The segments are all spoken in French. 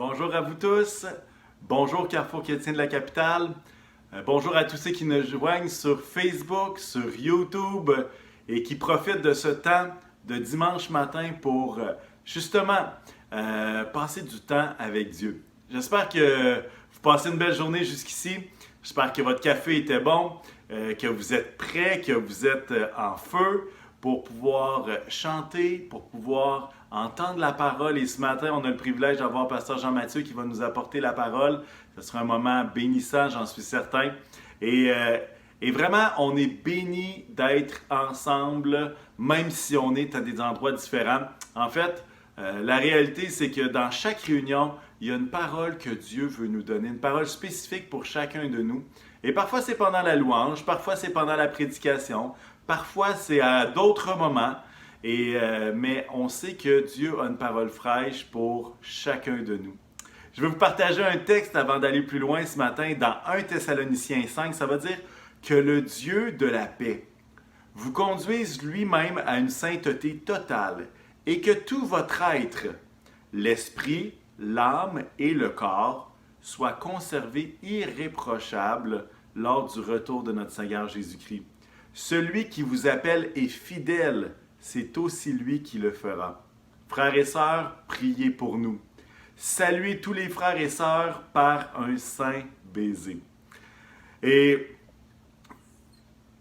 Bonjour à vous tous. Bonjour Carrefour Chrétien de la Capitale. Bonjour à tous ceux qui nous joignent sur Facebook, sur YouTube et qui profitent de ce temps de dimanche matin pour justement passer du temps avec Dieu. J'espère que vous passez une belle journée jusqu'ici. J'espère que votre café était bon, que vous êtes prêts, que vous êtes en feu pour pouvoir chanter, pour pouvoir entendre la parole. Et ce matin, on a le privilège d'avoir Pasteur Jean-Mathieu qui va nous apporter la parole. Ce sera un moment bénissant, j'en suis certain. Et vraiment, on est bénis d'être ensemble, même si on est à des endroits différents. En fait, la réalité, c'est que dans chaque réunion, il y a une parole que Dieu veut nous donner, une parole spécifique pour chacun de nous. Et parfois, c'est pendant la louange, parfois, c'est pendant la prédication, parfois, c'est à d'autres moments. Mais on sait que Dieu a une parole fraîche pour chacun de nous. Je vais vous partager un texte avant d'aller plus loin ce matin dans 1 Thessaloniciens 5. Ça va dire que le Dieu de la paix vous conduise lui-même à une sainteté totale et que tout votre être, l'esprit, l'âme et le corps, soient conservés irréprochables lors du retour de notre Seigneur Jésus-Christ. Celui qui vous appelle est fidèle, c'est aussi lui qui le fera. Frères et sœurs, priez pour nous. Saluez tous les frères et sœurs par un saint baiser. Et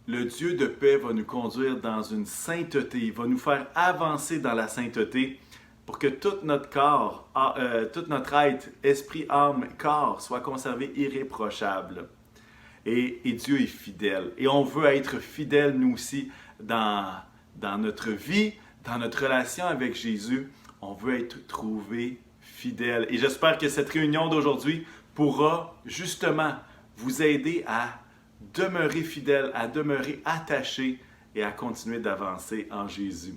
le Dieu de paix va nous conduire dans une sainteté, il va nous faire avancer dans la sainteté pour que tout notre corps, tout notre être, esprit, âme, corps soit conservé irréprochable. Et Dieu est fidèle. Et on veut être fidèle, nous aussi, dans notre vie, dans notre relation avec Jésus. On veut être trouvé fidèle. Et j'espère que cette réunion d'aujourd'hui pourra justement vous aider à demeurer fidèle, à demeurer attaché et à continuer d'avancer en Jésus.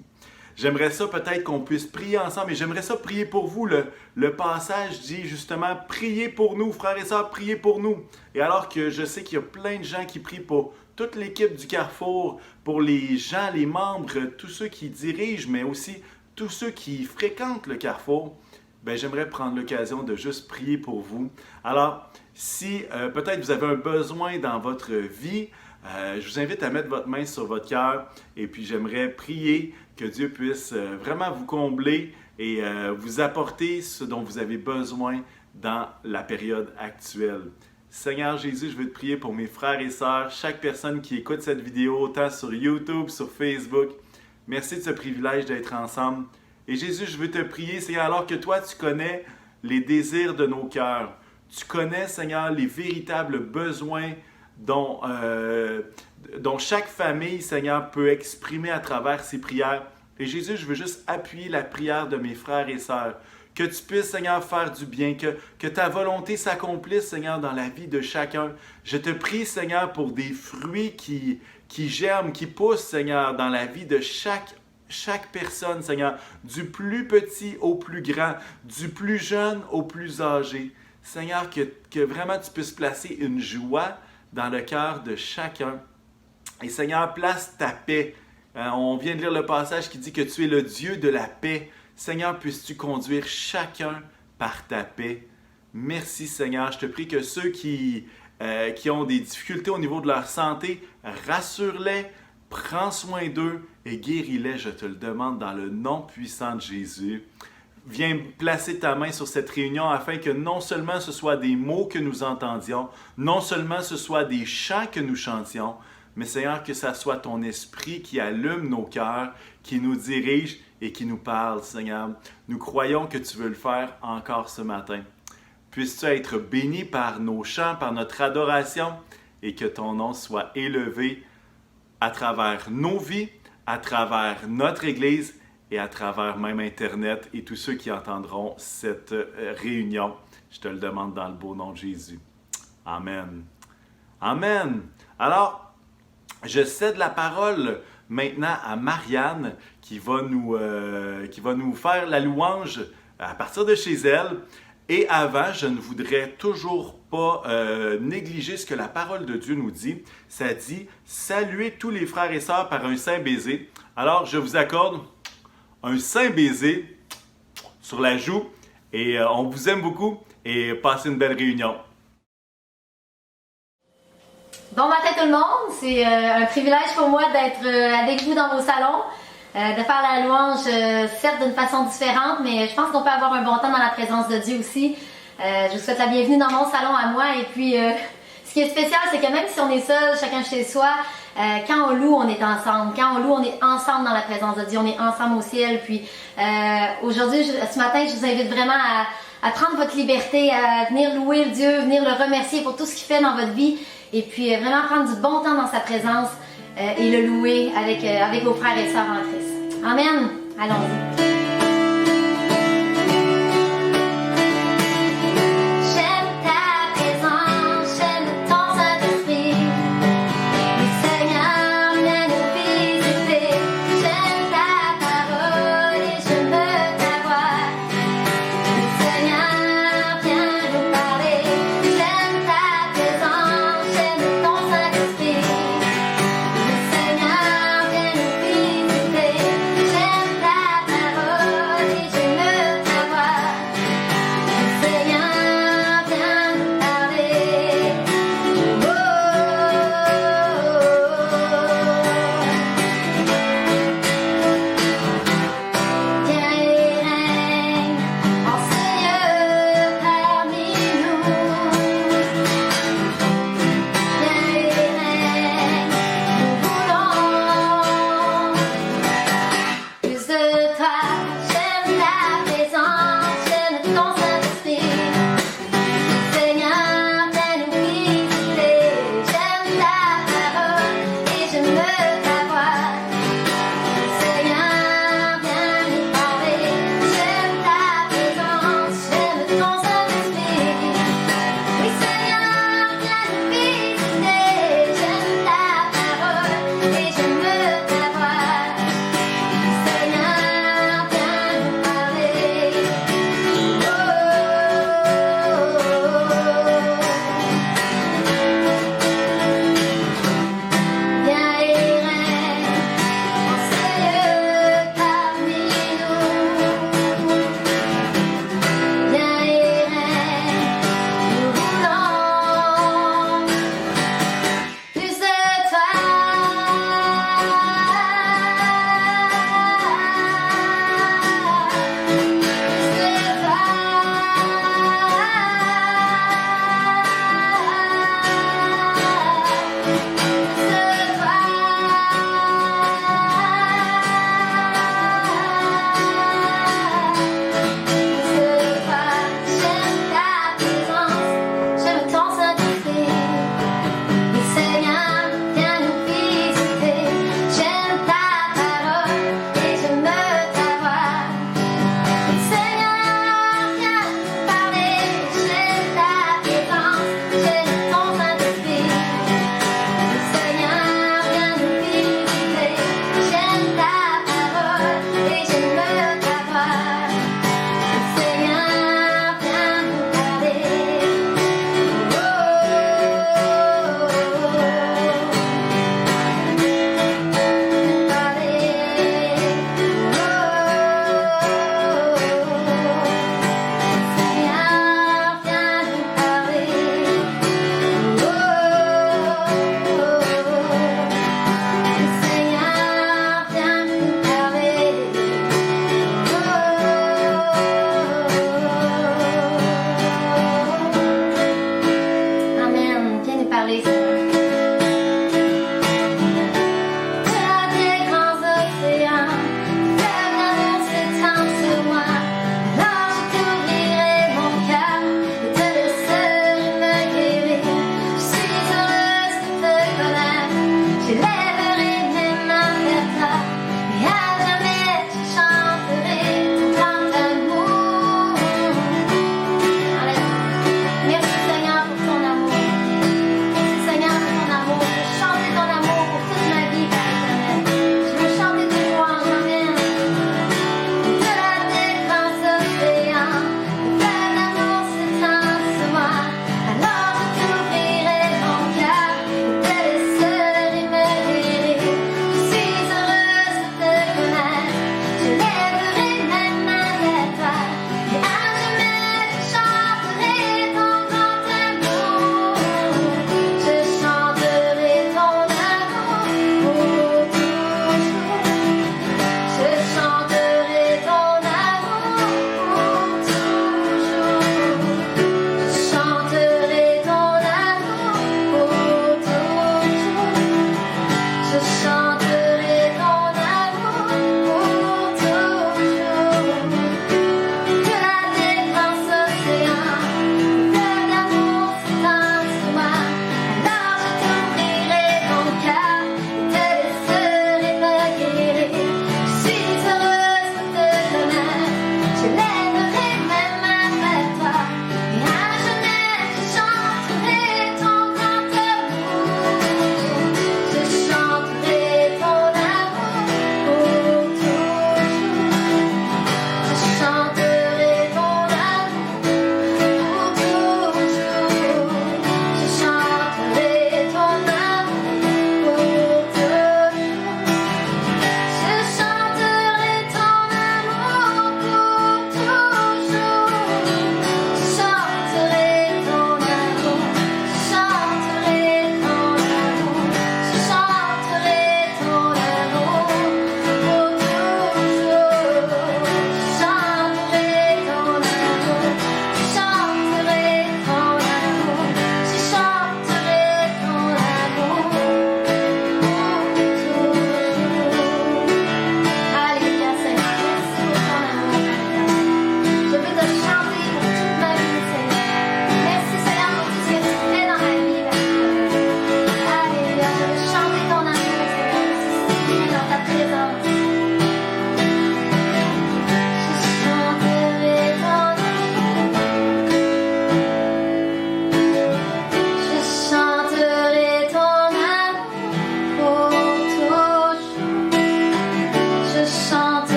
J'aimerais ça peut-être qu'on puisse prier ensemble et j'aimerais ça prier pour vous. Le passage dit justement « Priez pour nous, frères et sœurs, priez pour nous ». Et alors que je sais qu'il y a plein de gens qui prient pour toute l'équipe du Carrefour, pour les gens, les membres, tous ceux qui dirigent, mais aussi tous ceux qui fréquentent le Carrefour, ben, j'aimerais prendre l'occasion de juste prier pour vous. Alors, si peut-être vous avez un besoin dans votre vie, je vous invite à mettre votre main sur votre cœur et puis j'aimerais prier que Dieu puisse vraiment vous combler et vous apporter ce dont vous avez besoin dans la période actuelle. Seigneur Jésus, je veux te prier pour mes frères et sœurs, chaque personne qui écoute cette vidéo, autant sur YouTube, sur Facebook. Merci de ce privilège d'être ensemble. Et Jésus, je veux te prier, Seigneur, alors que toi, tu connais les désirs de nos cœurs. Tu connais, Seigneur, les véritables besoins dont chaque famille, Seigneur, peut exprimer à travers ses prières. Et Jésus, je veux juste appuyer la prière de mes frères et sœurs. Que tu puisses, Seigneur, faire du bien, que ta volonté s'accomplisse, Seigneur, dans la vie de chacun. Je te prie, Seigneur, pour des fruits qui germent, qui poussent, Seigneur, dans la vie de chaque personne, Seigneur, du plus petit au plus grand, du plus jeune au plus âgé. Seigneur, que vraiment tu puisses placer une joie dans le cœur de chacun. Et Seigneur, place ta paix. On vient de lire le passage qui dit que tu es le Dieu de la paix. Seigneur, puisses-tu conduire chacun par ta paix. Merci Seigneur. Je te prie que ceux qui ont des difficultés au niveau de leur santé, rassure-les, prends soin d'eux et guéris-les, je te le demande dans le nom puissant de Jésus. Viens placer ta main sur cette réunion afin que non seulement ce soit des mots que nous entendions, non seulement ce soit des chants que nous chantions, mais Seigneur, que ça soit ton esprit qui allume nos cœurs, qui nous dirige et qui nous parle, Seigneur. Nous croyons que tu veux le faire encore ce matin. Puisses-tu être béni par nos chants, par notre adoration et que ton nom soit élevé à travers nos vies, à travers notre Église et à travers même Internet et tous ceux qui entendront cette réunion. Je te le demande dans le beau nom de Jésus. Amen. Amen. Alors, je cède la parole maintenant à Marianne qui va nous faire la louange à partir de chez elle. Et avant, je ne voudrais toujours pas négliger ce que la parole de Dieu nous dit. Ça dit « Saluez tous les frères et sœurs par un saint baiser ». Alors, je vous accorde un saint baiser sur la joue Et on vous aime beaucoup et passez une belle réunion. Bon matin tout le monde, c'est un privilège pour moi d'être avec vous dans vos salons, de faire la louange, certes d'une façon différente, mais je pense qu'on peut avoir un bon temps dans la présence de Dieu aussi. Je vous souhaite la bienvenue dans mon salon à moi et puis ce qui est spécial, c'est que même si on est seul, chacun chez soi, quand on loue, on est ensemble. Quand on loue, on est ensemble dans la présence de Dieu, on est ensemble au ciel. Puis aujourd'hui, ce matin, je vous invite vraiment à prendre votre liberté, à venir louer Dieu, venir le remercier pour tout ce qu'il fait dans votre vie. Et puis vraiment prendre du bon temps dans sa présence et le louer avec vos frères et sœurs en Christ. Amen. Allons-y.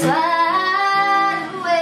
Sois loué,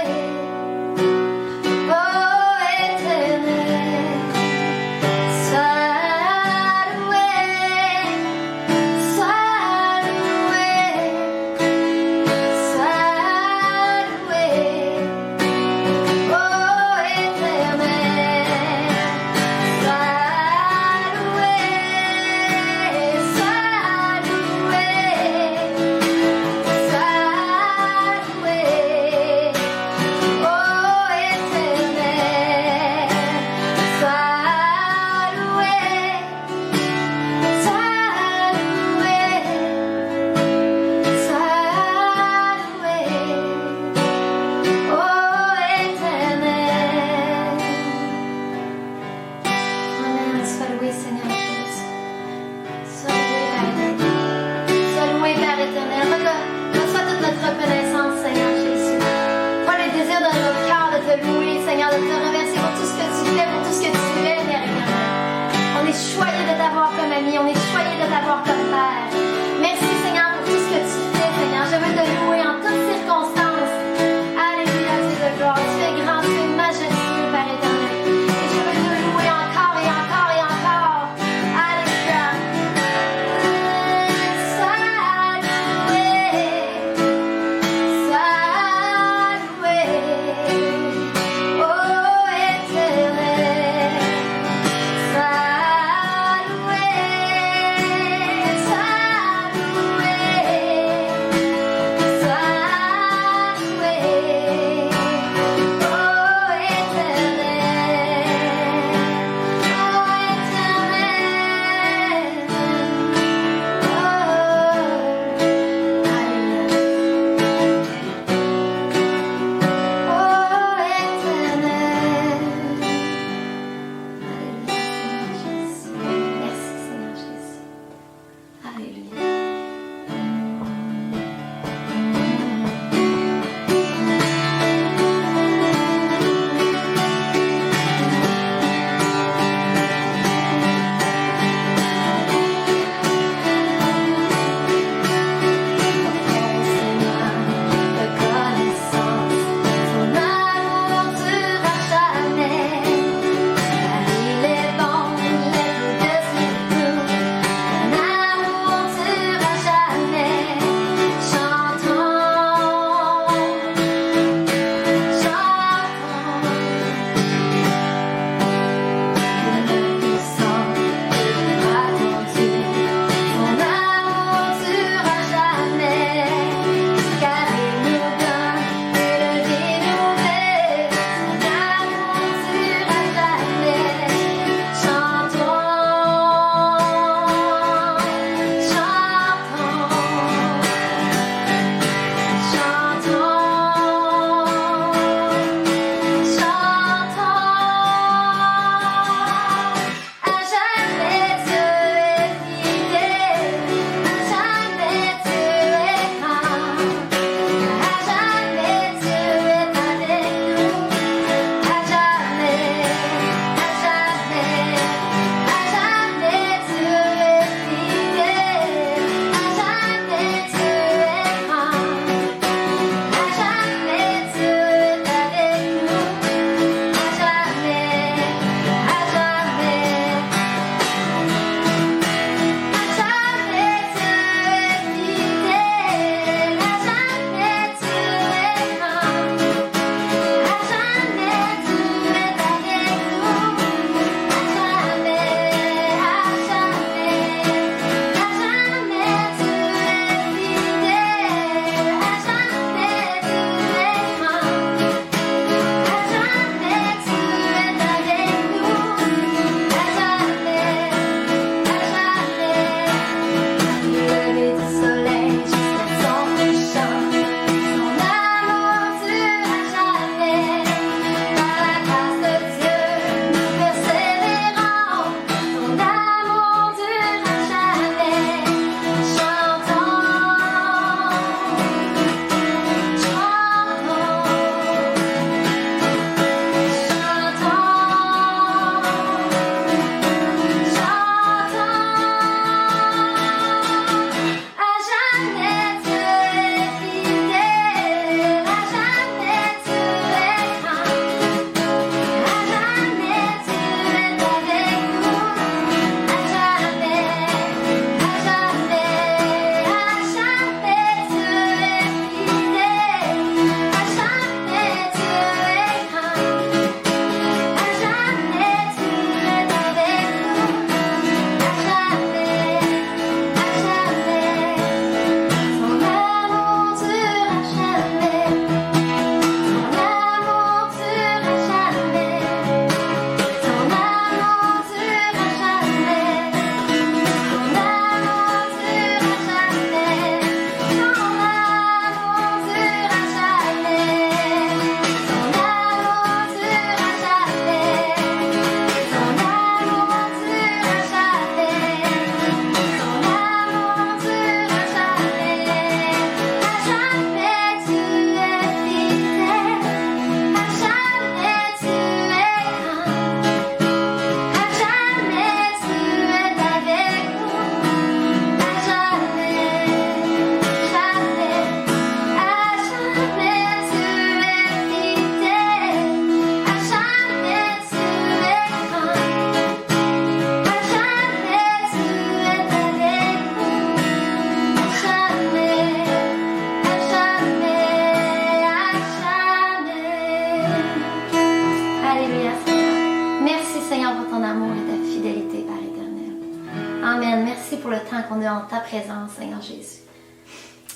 dans ta présence, Seigneur Jésus.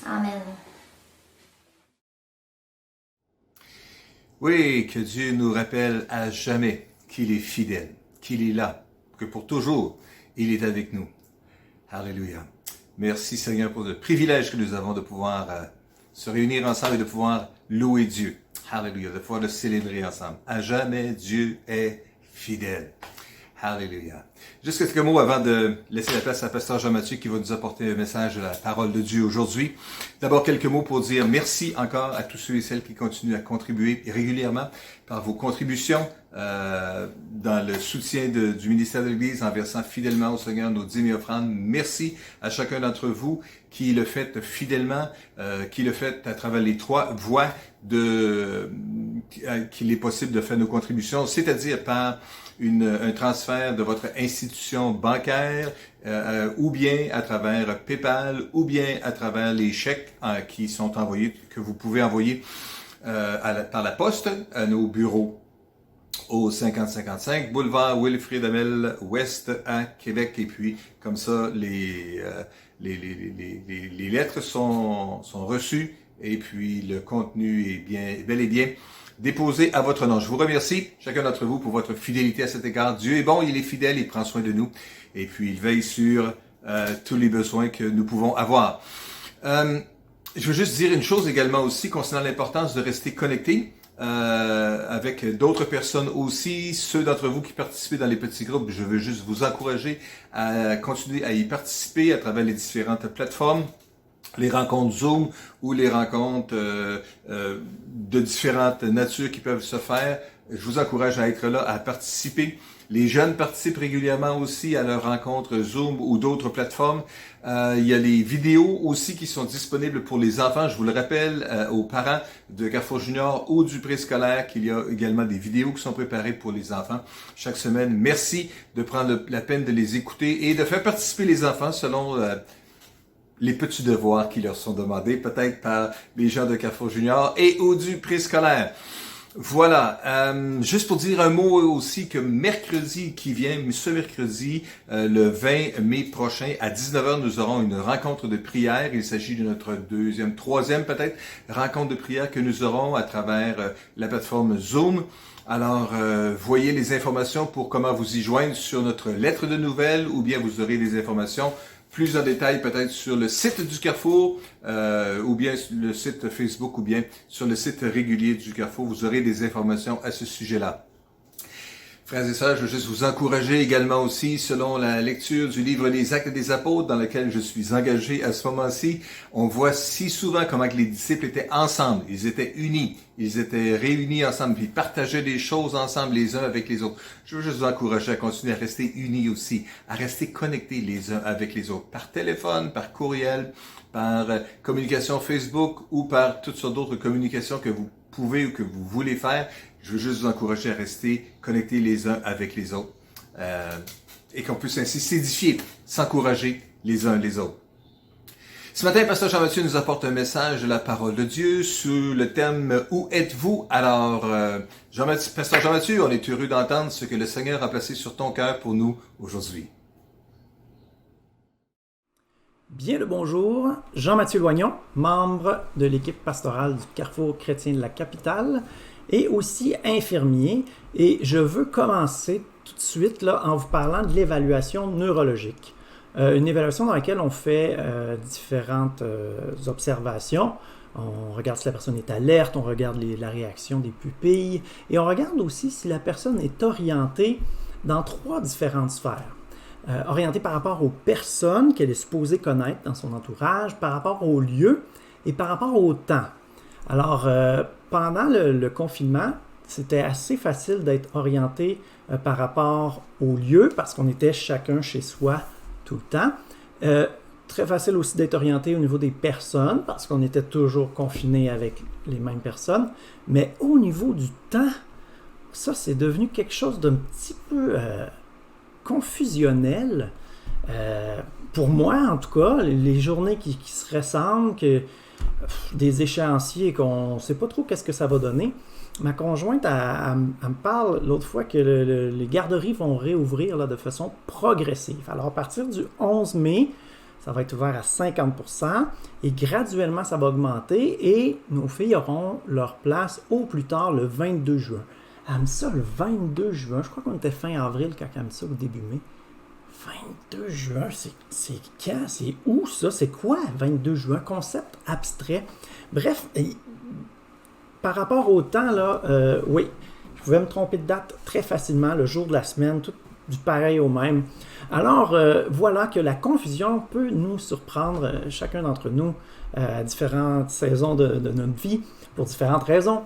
Amen. Oui, que Dieu nous rappelle à jamais qu'il est fidèle, qu'il est là, que pour toujours, il est avec nous. Alléluia. Merci Seigneur pour le privilège que nous avons de pouvoir se réunir ensemble et de pouvoir louer Dieu. Alléluia, de pouvoir le célébrer ensemble. À jamais, Dieu est fidèle. Alléluia. Juste quelques mots avant de laisser la place à Pasteur Jean-Mathieu qui va nous apporter un message de la parole de Dieu aujourd'hui. D'abord, quelques mots pour dire merci encore à tous ceux et celles qui continuent à contribuer régulièrement par vos contributions dans le soutien du ministère de l'Église en versant fidèlement au Seigneur nos dîmes et offrandes. Merci à chacun d'entre vous qui le fait fidèlement, qui le fait à travers les 3 voies qu'il est possible de faire nos contributions, c'est-à-dire par un transfert de votre institution bancaire ou bien à travers PayPal ou bien à travers les chèques qui sont envoyés, que vous pouvez envoyer par la poste à nos bureaux au 5055 boulevard Wilfrid Hamel Ouest à Québec. Et puis, comme ça, les lettres sont reçues et puis le contenu est bel et bien déposé à votre nom. Je vous remercie, chacun d'entre vous, pour votre fidélité à cet égard. Dieu est bon, il est fidèle, il prend soin de nous et puis il veille sur tous les besoins que nous pouvons avoir. Je veux juste dire une chose également aussi concernant l'importance de rester connecté avec d'autres personnes aussi. Ceux d'entre vous qui participez dans les petits groupes, je veux juste vous encourager à continuer à y participer à travers les différentes plateformes, les rencontres Zoom ou les rencontres de différentes natures qui peuvent se faire. Je vous encourage à être là, à participer. Les jeunes participent régulièrement aussi à leurs rencontres Zoom ou d'autres plateformes. Il y a les vidéos aussi qui sont disponibles pour les enfants. Je vous le rappelle aux parents de Carrefour Junior ou du préscolaire qu'il y a également des vidéos qui sont préparées pour les enfants chaque semaine. Merci de prendre la peine de les écouter et de faire participer les enfants selon les petits devoirs qui leur sont demandés, peut-être par les gens de Carrefour Junior et ou du préscolaire. Voilà, juste pour dire un mot aussi que mercredi qui vient, ce mercredi, le 20 mai prochain, à 19h, nous aurons une rencontre de prière. Il s'agit de notre troisième peut-être, rencontre de prière que nous aurons à travers la plateforme Zoom. Alors, voyez les informations pour comment vous y joindre sur notre lettre de nouvelles ou bien vous aurez des informations plus en détail peut-être sur le site du Carrefour ou bien le site Facebook ou bien sur le site régulier du Carrefour. Vous aurez des informations à ce sujet-là. Frères et sœurs, je veux juste vous encourager également aussi, selon la lecture du livre des Actes des Apôtres, dans lequel je suis engagé à ce moment-ci, on voit si souvent comment que les disciples étaient ensemble, ils étaient unis, ils étaient réunis ensemble, puis ils partageaient des choses ensemble les uns avec les autres. Je veux juste vous encourager à continuer à rester unis aussi, à rester connectés les uns avec les autres, par téléphone, par courriel, par communication Facebook ou par toutes sortes d'autres communications que vous pouvez ou que vous voulez faire. Je veux juste vous encourager à rester connectés les uns avec les autres et qu'on puisse ainsi s'édifier, s'encourager les uns les autres. Ce matin, Pasteur Jean-Mathieu nous apporte un message de la parole de Dieu sur le thème « Où êtes-vous » Alors, Pasteur Jean-Mathieu, on est heureux d'entendre ce que le Seigneur a placé sur ton cœur pour nous aujourd'hui. Bien le bonjour, Jean-Mathieu Loignon, membre de l'équipe pastorale du Carrefour chrétien de la capitale et aussi infirmier. Et je veux commencer tout de suite là, en vous parlant de l'évaluation neurologique. Une évaluation dans laquelle on fait différentes observations. On regarde si la personne est alerte, on regarde la réaction des pupilles et on regarde aussi si la personne est orientée dans 3 différentes sphères. Orientée par rapport aux personnes qu'elle est supposée connaître dans son entourage, par rapport au lieu et par rapport au temps. Alors, pendant le confinement, c'était assez facile d'être orienté par rapport au lieu parce qu'on était chacun chez soi tout le temps. Très facile aussi d'être orienté au niveau des personnes parce qu'on était toujours confiné avec les mêmes personnes. Mais au niveau du temps, ça, c'est devenu quelque chose d'un petit peu confusionnel. Pour moi, en tout cas, les journées qui se ressemblent, des échéanciers qu'on ne sait pas trop qu'est-ce que ça va donner. Ma conjointe, elle me parle l'autre fois que les garderies vont réouvrir là, de façon progressive. Alors, à partir du 11 mai, ça va être ouvert à 50% et graduellement, ça va augmenter et nos filles auront leur place au plus tard le 22 juin. Elle a mis ça le 22 juin. Je crois qu'on était fin avril quand elle a mis ça au début mai. 22 juin, c'est quand? C'est où ça? C'est quoi 22 juin? Concept abstrait. Bref, par rapport au temps, là, oui, je pouvais me tromper de date très facilement, le jour de la semaine, tout du pareil au même. Alors, voilà que la confusion peut nous surprendre, chacun d'entre nous, à différentes saisons de notre vie, pour différentes raisons.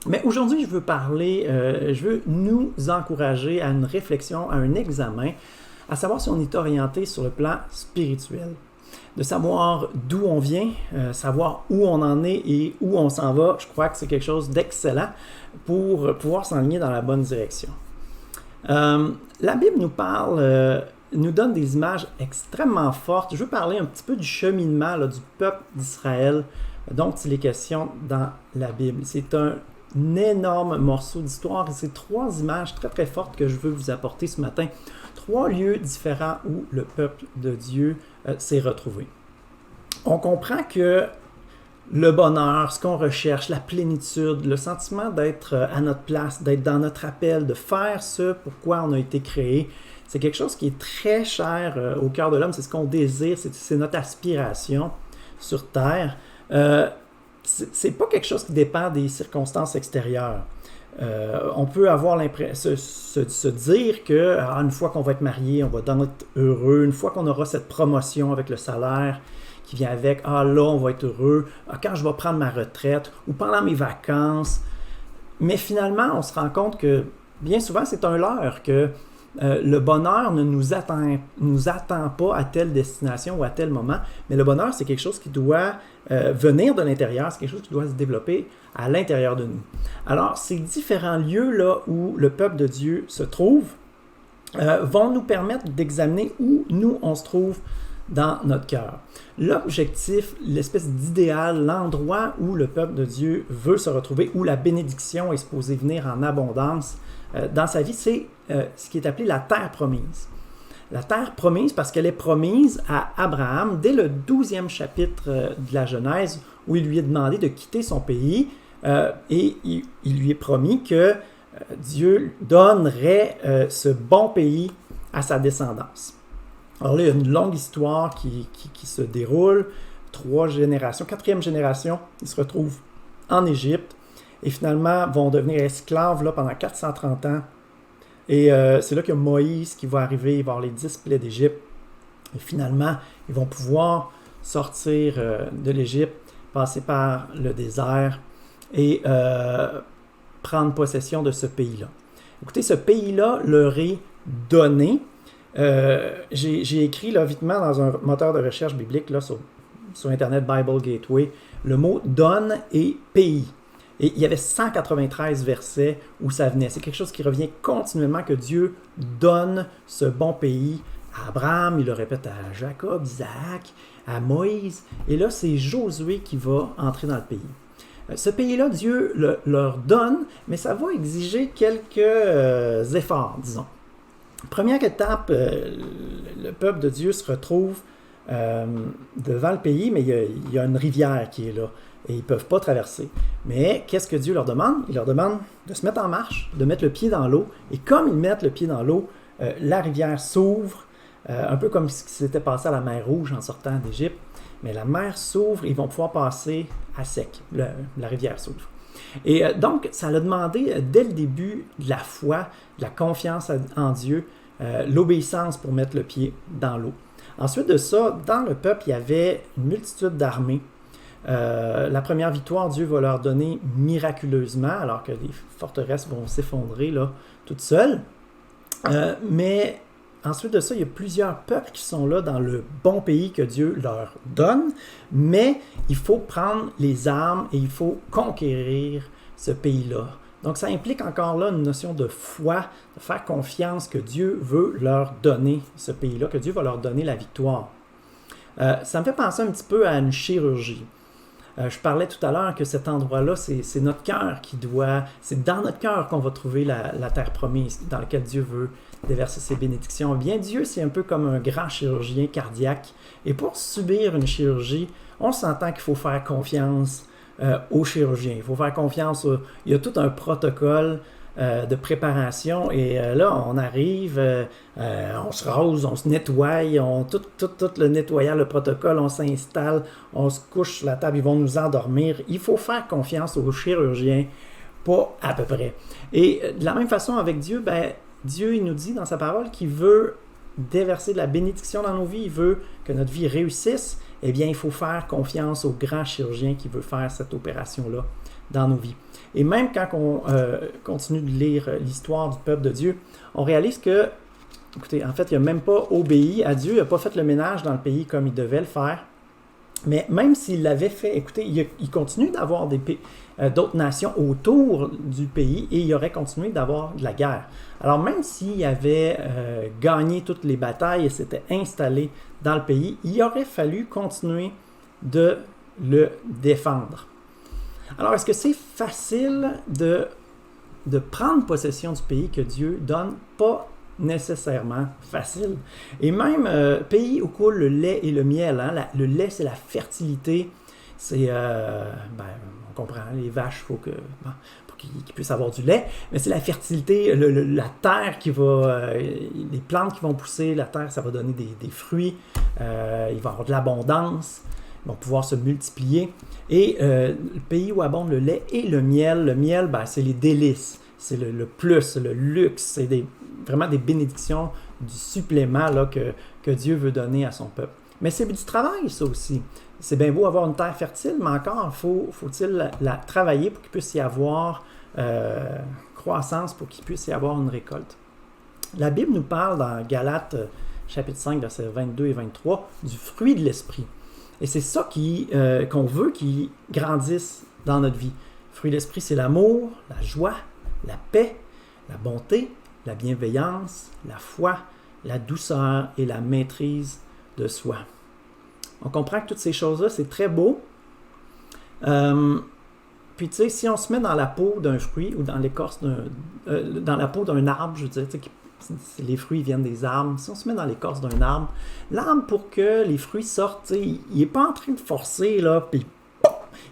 Mais aujourd'hui, je veux nous encourager à une réflexion, à un examen, à savoir si on est orienté sur le plan spirituel, de savoir d'où on vient, savoir où on en est et où on s'en va. Je crois que c'est quelque chose d'excellent pour pouvoir s'enligner dans la bonne direction. La Bible nous parle, nous donne des images extrêmement fortes. Je veux parler un petit peu du cheminement là, du peuple d'Israël dont il est question dans la Bible. C'est un énorme morceau d'histoire et c'est 3 images très très fortes que je veux vous apporter ce matin. 3 lieux différents où le peuple de Dieu s'est retrouvé. On comprend que le bonheur, ce qu'on recherche, la plénitude, le sentiment d'être à notre place, d'être dans notre appel, de faire ce pourquoi on a été créé, c'est quelque chose qui est très cher au cœur de l'homme, c'est ce qu'on désire, c'est notre aspiration sur Terre. C'est pas quelque chose qui dépend des circonstances extérieures. On peut avoir l'impression, se dire que une fois qu'on va être marié, on va être heureux, une fois qu'on aura cette promotion avec le salaire qui vient avec, là, on va être heureux, quand je vais prendre ma retraite ou pendant mes vacances. Mais finalement, on se rend compte que bien souvent, c'est un leurre, que le bonheur ne nous attend pas à telle destination ou à tel moment, mais le bonheur, c'est quelque chose qui doit venir de l'intérieur, c'est quelque chose qui doit se développer à l'intérieur de nous. Alors, ces différents lieux-là où le peuple de Dieu se trouve vont nous permettre d'examiner où nous, on se trouve dans notre cœur. L'objectif, l'espèce d'idéal, l'endroit où le peuple de Dieu veut se retrouver, où la bénédiction est supposée venir en abondance dans sa vie, c'est ce qui est appelé la terre promise. La terre promise parce qu'elle est promise à Abraham dès le 12e chapitre de la Genèse, où il lui est demandé de quitter son pays et il lui est promis que Dieu donnerait ce bon pays à sa descendance. Alors là, il y a une longue histoire qui se déroule, 3 générations, 4e génération, ils se retrouvent en Égypte et finalement vont devenir esclaves là, pendant 430 ans. Et c'est là qu'il y a Moïse qui va arriver, il va avoir les 10 plaies d'Égypte. Et finalement, ils vont pouvoir sortir de l'Égypte, passer par le désert et prendre possession de ce pays-là. Écoutez, ce pays-là leur est donné. J'ai écrit là, vitement dans un moteur de recherche biblique là, sur Internet Bible Gateway le mot « donne » et « pays ». Et il y avait 193 versets où ça venait. C'est quelque chose qui revient continuellement, que Dieu donne ce bon pays à Abraham, il le répète à Jacob, Isaac, à Moïse. Et là, c'est Josué qui va entrer dans le pays. Ce pays-là, Dieu leur donne, mais ça va exiger quelques efforts, disons. Première étape, le peuple de Dieu se retrouve devant le pays, mais il y a une rivière qui est là. Et ils ne peuvent pas traverser. Mais qu'est-ce que Dieu leur demande? Il leur demande de se mettre en marche, de mettre le pied dans l'eau. Et comme ils mettent le pied dans l'eau, la rivière s'ouvre, un peu comme ce qui s'était passé à la mer Rouge en sortant d'Égypte. Mais la mer s'ouvre et ils vont pouvoir passer à sec. La rivière s'ouvre. Et donc, ça a demandé dès le début de la foi, de la confiance en Dieu, l'obéissance pour mettre le pied dans l'eau. Ensuite de ça, dans le peuple, il y avait une multitude d'armées. La première victoire, Dieu va leur donner miraculeusement, alors que les forteresses vont s'effondrer là, toutes seules. Mais ensuite de ça, il y a plusieurs peuples qui sont là dans le bon pays que Dieu leur donne, mais il faut prendre les armes et il faut conquérir ce pays-là. Donc ça implique encore là une notion de foi, de faire confiance que Dieu veut leur donner ce pays-là, que Dieu va leur donner la victoire. Ça me fait penser un petit peu à une chirurgie. Je parlais tout à l'heure que cet endroit-là, c'est notre cœur c'est dans notre cœur qu'on va trouver la terre promise, dans laquelle Dieu veut déverser ses bénédictions. Bien, Dieu, c'est un peu comme un grand chirurgien cardiaque. Et pour subir une chirurgie, on s'entend qu'il faut faire confiance au chirurgien. Il faut faire confiance. Il y a tout un protocole de préparation et là, on arrive, on se rase, on se nettoie, tout le nettoyage, le protocole, on s'installe, on se couche sur la table, ils vont nous endormir. Il faut faire confiance au chirurgien, pas à peu près. Et de la même façon avec Dieu, Dieu, il nous dit dans sa parole qu'il veut déverser de la bénédiction dans nos vies, il veut que notre vie réussisse. Eh bien, il faut faire confiance au grand chirurgien qui veut faire cette opération-là dans nos vies. Et même quand on continue de lire l'histoire du peuple de Dieu, on réalise que, écoutez, en fait, il n'a même pas obéi à Dieu, il n'a pas fait le ménage dans le pays comme il devait le faire. Mais même s'il l'avait fait, écoutez, il continue d'avoir d'autres nations autour du pays et il aurait continué d'avoir de la guerre. Alors même s'il avait gagné toutes les batailles et s'était installé dans le pays, il aurait fallu continuer de le défendre. Alors, est-ce que c'est facile de prendre possession du pays que Dieu donne? Pas nécessairement facile. Et même pays où coule le lait et le miel, hein, le lait, c'est la fertilité. C'est, on comprend, les vaches, il faut pour qu'ils puissent avoir du lait, mais c'est la fertilité, la terre qui va, les plantes qui vont pousser, la terre, ça va donner des fruits, il va y avoir de l'abondance. Ils vont pouvoir se multiplier. Et le pays où abonde le lait et le miel, c'est les délices, c'est le plus, le luxe, c'est vraiment des bénédictions, du supplément là, que Dieu veut donner à son peuple. Mais c'est du travail, ça aussi. C'est bien beau avoir une terre fertile, mais encore, faut-il la travailler pour qu'il puisse y avoir croissance, pour qu'il puisse y avoir une récolte. La Bible nous parle dans Galates, chapitre 5, versets 22 et 23, du fruit de l'esprit. Et c'est ça qu'on veut qu'il grandisse dans notre vie. Le fruit de l'esprit, c'est l'amour, la joie, la paix, la bonté, la bienveillance, la foi, la douceur et la maîtrise de soi. On comprend que toutes ces choses-là, c'est très beau. Puis, tu sais, si on se met dans la peau d'un fruit ou dans l'écorce dans la peau d'un arbre, je veux dire, les fruits viennent des arbres. Si on se met dans l'écorce d'un arbre, l'arbre, pour que les fruits sortent, il n'est pas en train de forcer, là, puis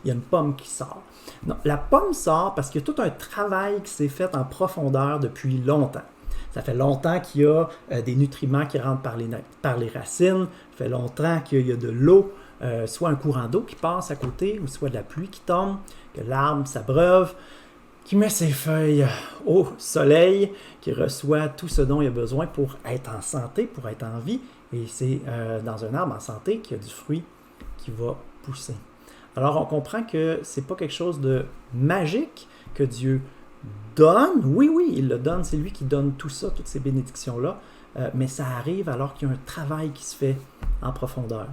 il y a une pomme qui sort. Non, la pomme sort parce qu'il y a tout un travail qui s'est fait en profondeur depuis longtemps. Ça fait longtemps qu'il y a des nutriments qui rentrent par les racines. Ça fait longtemps qu'il y a de l'eau, soit un courant d'eau qui passe à côté, ou soit de la pluie qui tombe, que l'arbre s'abreuve, qui met ses feuilles au soleil, qui reçoit tout ce dont il a besoin pour être en santé, pour être en vie. Et c'est dans un arbre en santé qu'il y a du fruit qui va pousser. Alors, on comprend que ce n'est pas quelque chose de magique que Dieu donne. Oui, il le donne. C'est lui qui donne tout ça, toutes ces bénédictions-là. Mais ça arrive alors qu'il y a un travail qui se fait en profondeur.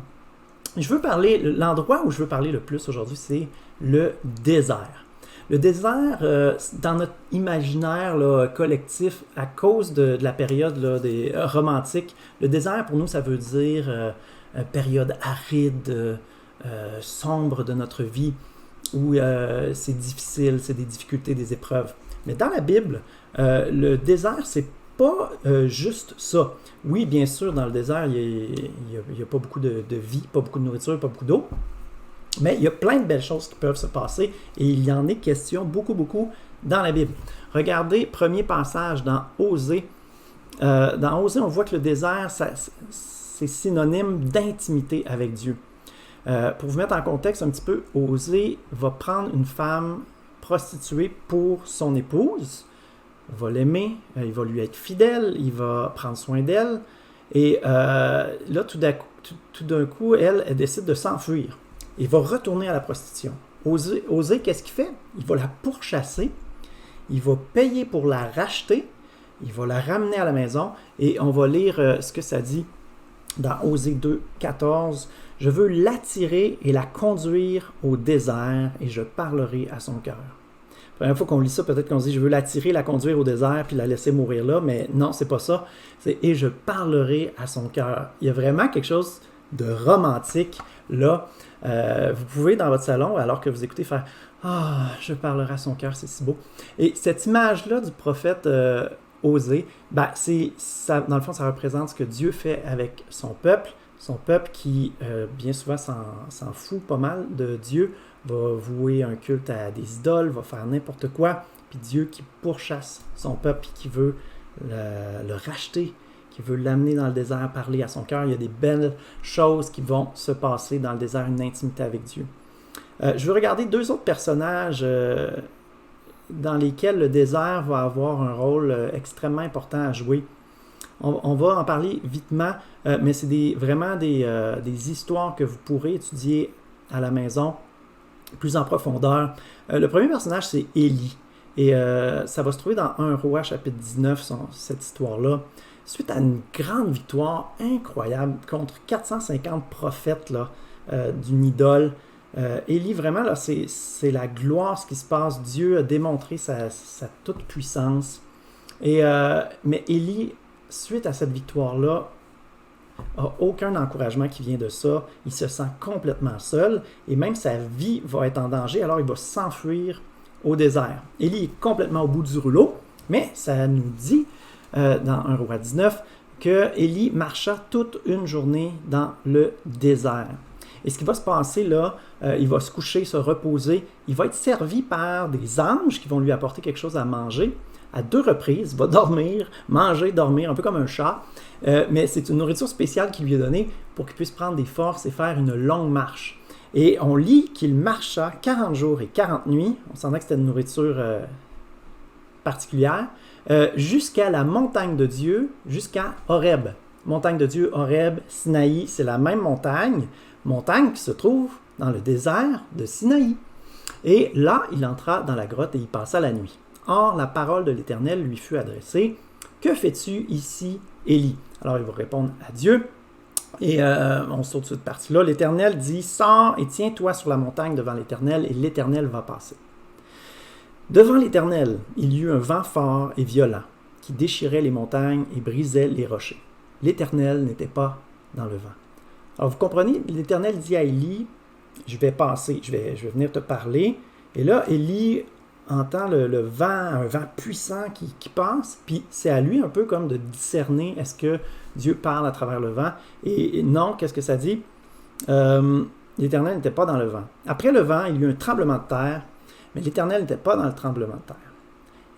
L'endroit où je veux parler le plus aujourd'hui, c'est le désert. Le désert, dans notre imaginaire là, collectif, à cause de la période là, des romantiques, le désert, pour nous, ça veut dire période aride, sombre de notre vie, où c'est difficile, c'est des difficultés, des épreuves. Mais dans la Bible, le désert, c'est pas juste ça. Oui, bien sûr, dans le désert, il n'y a pas beaucoup de vie, pas beaucoup de nourriture, pas beaucoup d'eau. Mais il y a plein de belles choses qui peuvent se passer et il y en est question beaucoup dans la Bible. Regardez, premier passage dans Osée. Dans Osée, on voit que le désert, c'est synonyme d'intimité avec Dieu. Pour vous mettre en contexte un petit peu, Osée va prendre une femme prostituée pour son épouse. Il va l'aimer, il va lui être fidèle, il va prendre soin d'elle. Et là, tout d'un coup, elle décide de s'enfuir. Il va retourner à la prostitution. Osée, qu'est-ce qu'il fait? Il va la pourchasser, il va payer pour la racheter, il va la ramener à la maison et on va lire ce que ça dit dans Osée 2, 14. « Je veux l'attirer et la conduire au désert et je parlerai à son cœur. » La première fois qu'on lit ça, peut-être qu'on se dit « Je veux l'attirer, la conduire au désert puis la laisser mourir là. » Mais non, c'est pas ça. C'est « Et je parlerai à son cœur. » Il y a vraiment quelque chose de romantique là. Vous pouvez, dans votre salon, alors que vous écoutez, faire « Ah, je parlerai à son cœur, c'est si beau ». Et cette image-là du prophète Osée, ben, ça, dans le fond, ça représente ce que Dieu fait avec son peuple qui, bien souvent, s'en fout pas mal de Dieu, va vouer un culte à des idoles, va faire n'importe quoi, puis Dieu qui pourchasse son peuple, puis qui veut le racheter, qui veut l'amener dans le désert, parler à son cœur. Il y a des belles choses qui vont se passer dans le désert, une intimité avec Dieu. Je veux regarder 2 autres personnages dans lesquels le désert va avoir un rôle extrêmement important à jouer. On va en parler vitement, mais c'est vraiment des histoires que vous pourrez étudier à la maison plus en profondeur. Le premier personnage, c'est Élie. Et ça va se trouver dans 1 Roi, chapitre 19, cette histoire-là. Suite à une grande victoire incroyable contre 450 prophètes là, d'une idole, Élie, vraiment, là, c'est la gloire, ce qui se passe. Dieu a démontré sa toute-puissance. Mais Élie, suite à cette victoire-là, n'a aucun encouragement qui vient de ça. Il se sent complètement seul et même sa vie va être en danger, alors il va s'enfuir au désert. Élie est complètement au bout du rouleau, mais ça nous dit dans 1 Roi 19 que Élie marcha toute une journée dans le désert. Et ce qui va se passer là, il va se coucher, se reposer, il va être servi par des anges qui vont lui apporter quelque chose à manger. À 2 reprises, il va dormir, manger, dormir, un peu comme un chat. Mais c'est une nourriture spéciale qui lui est donnée pour qu'il puisse prendre des forces et faire une longue marche. Et on lit qu'il marcha 40 jours et 40 nuits, on sentait que c'était une nourriture particulière, jusqu'à la montagne de Dieu, jusqu'à Horeb. Montagne de Dieu, Horeb, Sinaï, c'est la même montagne qui se trouve dans le désert de Sinaï. Et là, il entra dans la grotte et y passa la nuit. Or, la parole de l'Éternel lui fut adressée. « Que fais-tu ici, Élie » Alors, il va répondre à Dieu. Et on saute cette partie-là. L'Éternel dit « Sors et tiens-toi sur la montagne devant l'Éternel, et l'Éternel va passer. » Devant l'Éternel, il y eut un vent fort et violent qui déchirait les montagnes et brisait les rochers. L'Éternel n'était pas dans le vent. Alors, vous comprenez, l'Éternel dit à Élie « Je vais passer, je vais venir te parler. » Et là, Élie entend le vent, un vent puissant qui passe, puis c'est à lui un peu comme de discerner est-ce que Dieu parle à travers le vent. Et non, qu'est-ce que ça dit? L'Éternel n'était pas dans le vent. Après le vent, il y eut un tremblement de terre, mais l'Éternel n'était pas dans le tremblement de terre.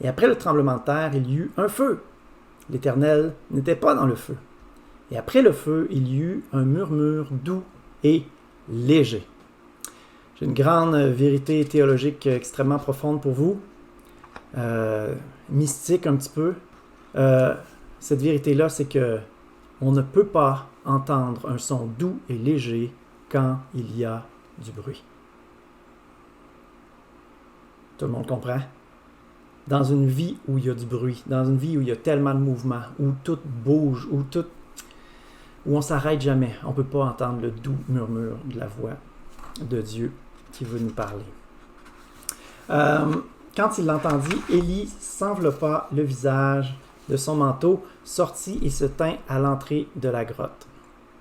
Et après le tremblement de terre, il y eut un feu. L'Éternel n'était pas dans le feu. Et après le feu, il y eut un murmure doux et léger. J'ai une grande vérité théologique extrêmement profonde pour vous, mystique un petit peu. Cette vérité-là, c'est que on ne peut pas entendre un son doux et léger quand il y a du bruit. Tout le monde comprend? Dans une vie où il y a du bruit, dans une vie où il y a tellement de mouvement, où tout bouge, où on ne s'arrête jamais, on ne peut pas entendre le doux murmure de la voix de Dieu qui veut nous parler. Quand il l'entendit, Élie s'enveloppa le visage de son manteau, sortit et se tint à l'entrée de la grotte.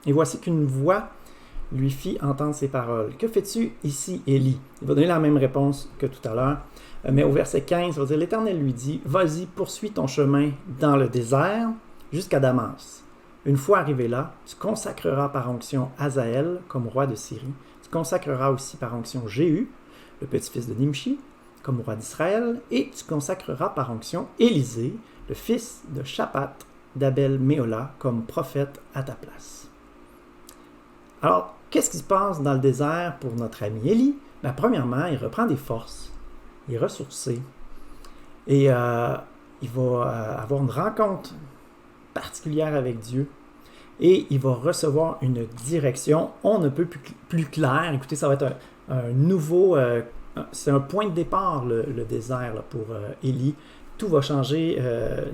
Et voici qu'une voix lui fit entendre ces paroles. « Que fais-tu ici, Élie » Il va donner la même réponse que tout à l'heure, mais au verset 15, il va dire « L'Éternel lui dit, vas-y, poursuis ton chemin dans le désert jusqu'à Damas. Une fois arrivé là, tu consacreras par onction Hazaël comme roi de Syrie. Tu consacreras aussi par onction Jéhu, le petit-fils de Nimshi, comme roi d'Israël, et tu consacreras par onction Élisée, le fils de Shaphat d'Abel-Méola, comme prophète à ta place. » Alors, qu'est-ce qui se passe dans le désert pour notre ami Élie? Ben, premièrement, il reprend des forces, il est ressourcé, et il va avoir une rencontre particulière avec Dieu, et il va recevoir une direction, on ne peut plus clair. Écoutez, ça va être un nouveau, c'est un point de départ, le désert là, pour Élie. Tout va changer,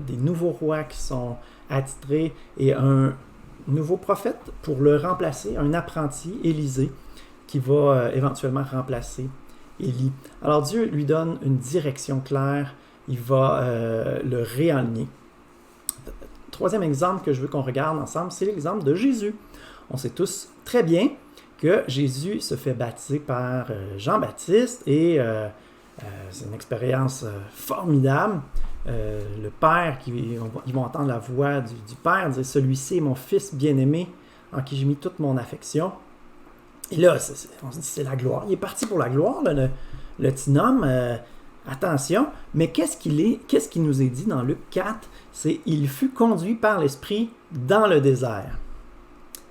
des nouveaux rois qui sont attitrés, et un nouveau prophète pour le remplacer, un apprenti, Élisée, qui va éventuellement remplacer Élie. Alors Dieu lui donne une direction claire, il va le réaligner. Troisième exemple que je veux qu'on regarde ensemble, c'est l'exemple de Jésus. On sait tous très bien que Jésus se fait baptiser par Jean-Baptiste et c'est une expérience formidable. Le Père, ils vont entendre la voix du Père dire « Celui-ci est mon Fils bien-aimé en qui j'ai mis toute mon affection ». Et là, on se dit c'est la gloire. Il est parti pour la gloire, là, le petit homme. Attention, mais qu'est-ce qu'il nous est dit dans Luc 4? C'est « Il fut conduit par l'Esprit dans le désert,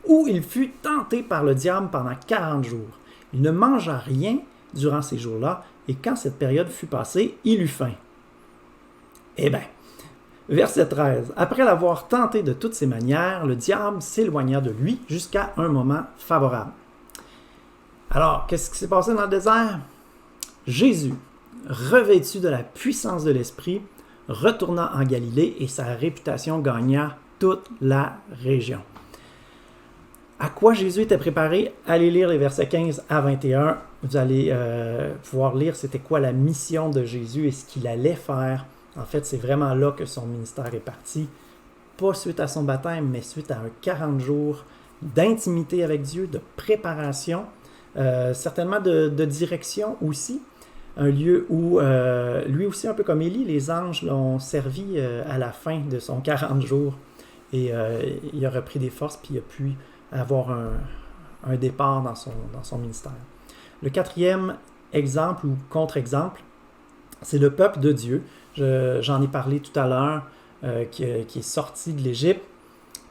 où il fut tenté par le diable pendant 40 jours. Il ne mangea rien durant ces jours-là, et quand cette période fut passée, il eut faim. » Eh bien, verset 13. « Après l'avoir tenté de toutes ses manières, le diable s'éloigna de lui jusqu'à un moment favorable. » Alors, qu'est-ce qui s'est passé dans le désert? Jésus, revêtu de la puissance de l'Esprit, retourna en Galilée et sa réputation gagna toute la région. À quoi Jésus était préparé? Allez lire les versets 15 à 21. Vous allez pouvoir lire c'était quoi la mission de Jésus et ce qu'il allait faire. En fait, c'est vraiment là que son ministère est parti. Pas suite à son baptême, mais suite à un 40 jours d'intimité avec Dieu, de préparation, certainement de direction aussi. Un lieu où, lui aussi, un peu comme Élie, les anges l'ont servi à la fin de son 40 jours. Et il a repris des forces, puis il a pu avoir un départ dans son ministère. Le quatrième exemple ou contre-exemple, c'est le peuple de Dieu. J'en ai parlé tout à l'heure, qui est sorti de l'Égypte,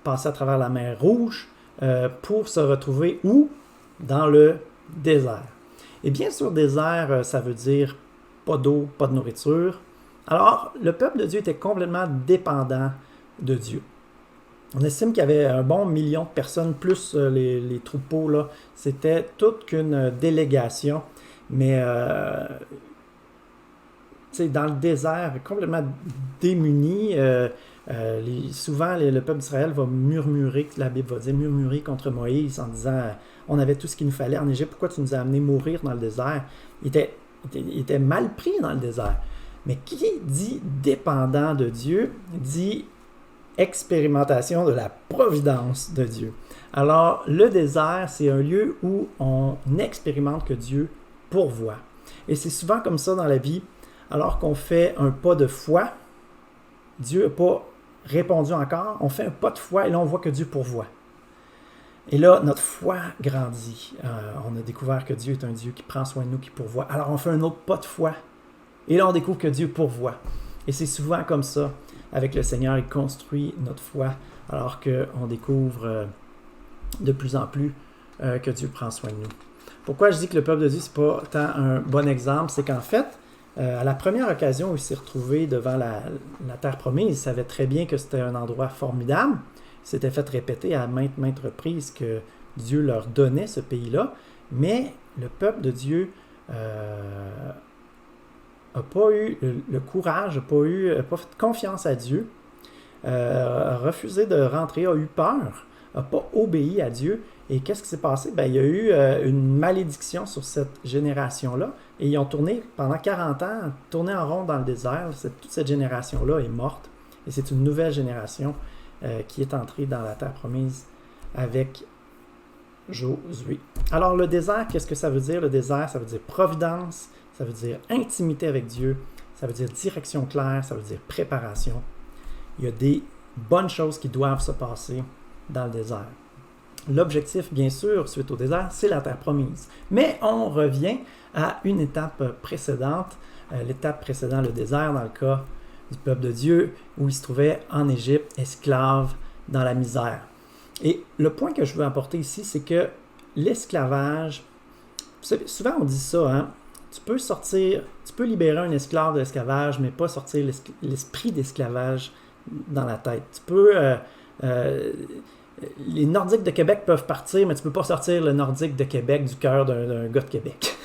passé à travers la mer Rouge, pour se retrouver où? Dans le désert. Et bien sûr, désert, ça veut dire pas d'eau, pas de nourriture. Alors, le peuple de Dieu était complètement dépendant de Dieu. On estime qu'il y avait un bon million de personnes, plus les troupeaux, là. C'était toute qu'une délégation. Mais dans le désert, complètement démuni, souvent le peuple d'Israël va murmurer, la Bible va dire murmurer contre Moïse en disant on avait tout ce qu'il nous fallait en Égypte, pourquoi tu nous as amenés mourir dans le désert? Il était mal pris dans le désert. Mais qui dit dépendant de Dieu dit expérimentation de la providence de Dieu. Alors, le désert, c'est un lieu où on expérimente que Dieu pourvoit. Et c'est souvent comme ça dans la vie, alors qu'on fait un pas de foi, Dieu n'a pas répondu encore, on fait un pas de foi et là, on voit que Dieu pourvoit. Et là, notre foi grandit. On a découvert que Dieu est un Dieu qui prend soin de nous, qui pourvoit. Alors, on fait un autre pas de foi. Et là, on découvre que Dieu pourvoit. Et c'est souvent comme ça. Avec le Seigneur, il construit notre foi, alors qu'on découvre de plus en plus que Dieu prend soin de nous. Pourquoi je dis que le peuple de Dieu, ce n'est pas tant un bon exemple? C'est qu'en fait, à la première occasion où il s'est retrouvé devant la terre promise, il savait très bien que c'était un endroit formidable. Il s'était fait répéter à maintes reprises que Dieu leur donnait ce pays-là, mais le peuple de Dieu n'a pas eu le courage, n'a pas fait confiance à Dieu, a refusé de rentrer, a eu peur, n'a pas obéi à Dieu. Et qu'est-ce qui s'est passé? Il y a eu une malédiction sur cette génération-là, et ils ont tourné pendant 40 ans, tourné en rond dans le désert. Toute cette génération-là est morte, et c'est une nouvelle génération qui est entrée dans la terre promise avec Josué. Alors le désert, qu'est-ce que ça veut dire? Le désert, ça veut dire providence, ça veut dire intimité avec Dieu, ça veut dire direction claire, ça veut dire préparation. Il y a des bonnes choses qui doivent se passer dans le désert. L'objectif, bien sûr, suite au désert, c'est la terre promise. Mais on revient à une étape précédente, l'étape précédente, le désert, dans le cas du peuple de Dieu, où il se trouvait en Égypte, esclave dans la misère. Et le point que je veux apporter ici, c'est que l'esclavage, souvent on dit ça, hein, tu peux libérer un esclave de l'esclavage, mais pas sortir l'esprit d'esclavage dans la tête. Tu peux... les Nordiques de Québec peuvent partir, mais tu ne peux pas sortir le Nordique de Québec du cœur d'un gars de Québec.